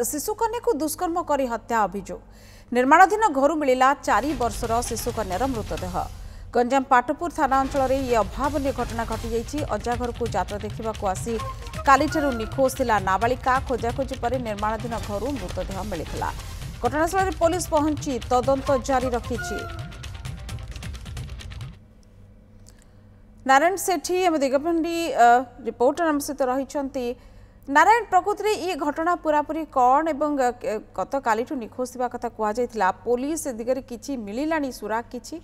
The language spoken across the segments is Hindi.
शिशुकन्या को दुष्कर्म कर हत्या अभियोग निर्माणाधीन घर मिला 4 वर्षर शिशुकन्यार मृतदेह। गंजाम पाटपुर थाना अंचल में ये अभावन घटना घटी। अजा घर को जात्रा देखा आसी काली निखोज थिला नाबालिका। खोजाखोजी पर निर्माणाधीन घर मृतदेह मिलता। घटनास्थल में पुलिस पहुंची तदंत जारी रखी। नारायण सेठी दिगपंडी रिपोर्टर आम सहित रही। नारायण प्रकृति में ये घटना पूरापूरी कौन एवं गत काली निखोज थी कथा कहुला पुलिस दिगरे किछि मिलिलानी सुराग किछि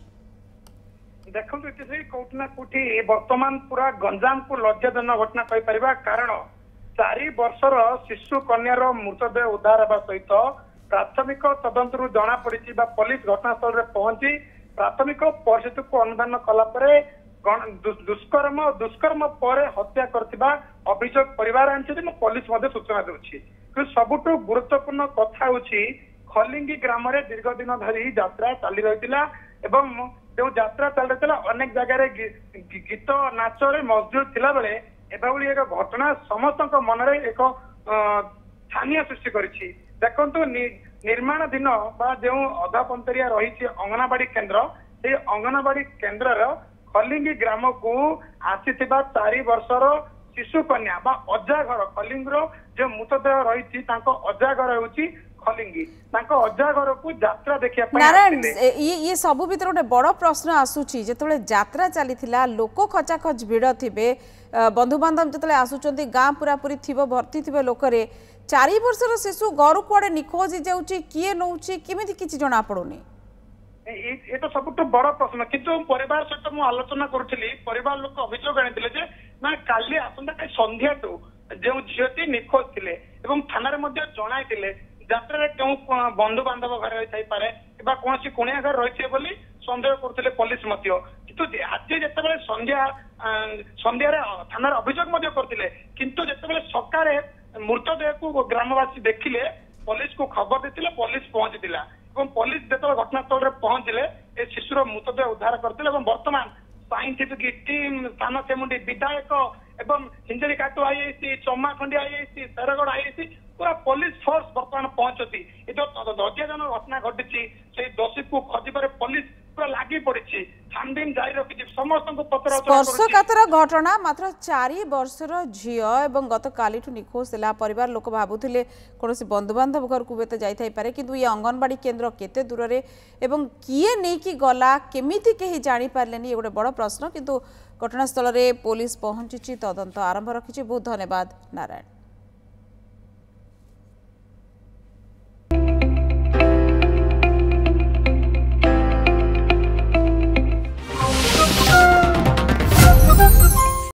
देखो कौटना कौटी वर्तमान पूरा गंजाम को लज्जाजनक घटना कही परिबा। कारण 4 वर्षर शिशु कन्यार मृतदेह उद्धार होगा सहित प्राथमिक तदंतर जना पड़ी पुलिस घटनास्थल में पहुंची प्राथमिक परिस्थिति को अनुधान कलापर दुष्कर्म पर हत्या करथिबा अभियोग परिवार आनी पुलिस सूचना दूसरी। सबुठ गुरुत्वपूर्ण कथा होची खलिंगी ग्राम में दीर्घ दिन धरी यात्रा चली रही जो यात्रा चल रही अनेक जगह गीत नाच मजदूर थिला बेले एभली एक घटना समस्त मन में एक स्थानीय सृष्टि करिछि। देखंतु निर्माणाधीन बा जो अधापंतरिया रही अंगनवाड़ी केन्द्र से अंगनवाड़ी केन्द्र खलिंगी ग्राम को आसी 4 वर्षर शिशु कन्या बा अजा घर खलिंगर जो मृतदेह रही अजा घर होची खलिंगी अजा घर को यात्रा देखिया नारायण ये सब भीतर गोटे बड़ प्रश्न आसूची जेतले यात्रा चली लोक खचाखच भिड़ थिबे बंधु बांधव जेतले आसुचंती गाँ पूरा पूरी थिबो भर्ती थिबे लोकरे 4 वर्षर शिशु घर कुआडे निखोज जाउची किए नउची किमिति किछि जणा पडुनी। ये तो सब बड़ प्रश्न किंतु परिवार सहित मुझे आलोचना करुली परिवार लोक अभियोग आनी ना काली आसंता संध्या जो झीटी निखोज थे थाना जन यात्रा क्यों बंधु बांधव घर रही पारे कौन कुणिया घर रही सन्देह करते पुलिस किंतु आज जिते संध्या थाना अभियोग करते किंतु जिते सकाळे मृतदेह को ग्रामवासी देखिले पुलिस को खबर देते पुलिस पहुंची पुलिस जो घटनास्थल में पहुंचले ए शिशुर मृतदेह उद्धार करते वर्तमान साइंटिफिक टीम स्थान सेमुंडी विधायक एवं हिंजरी काटू आईआईसी चमाखंडी आईआईसी शेरगढ़ आईआईसी पूरा पुलिस फोर्स वर्तमान पहुंचती ये जो लज्जाजनक घटना घटी से दोषी को खोजबार पुलिस पूरा लगी पड़ी छानबीन जारी रखी समस्त पत्र स्पर्शकातर घटना मात्र 4 वर्षर झील एवं गत काली निखोज थिला परिवार लोक भाबुथिले कोनोसी बंधुबांधव घर को बेत जाई पारे किंतु ये अंगनवाड़ी केन्द्र केते दूर रे एवं किए नहीं कि गला केमिति केही जानी पारलेनी ये गोटे बड़ प्रश्न किंतु घटनास्थल में पुलिस पहुंची तदंत आरंभ रखी। बहुत धन्यवाद नारायण।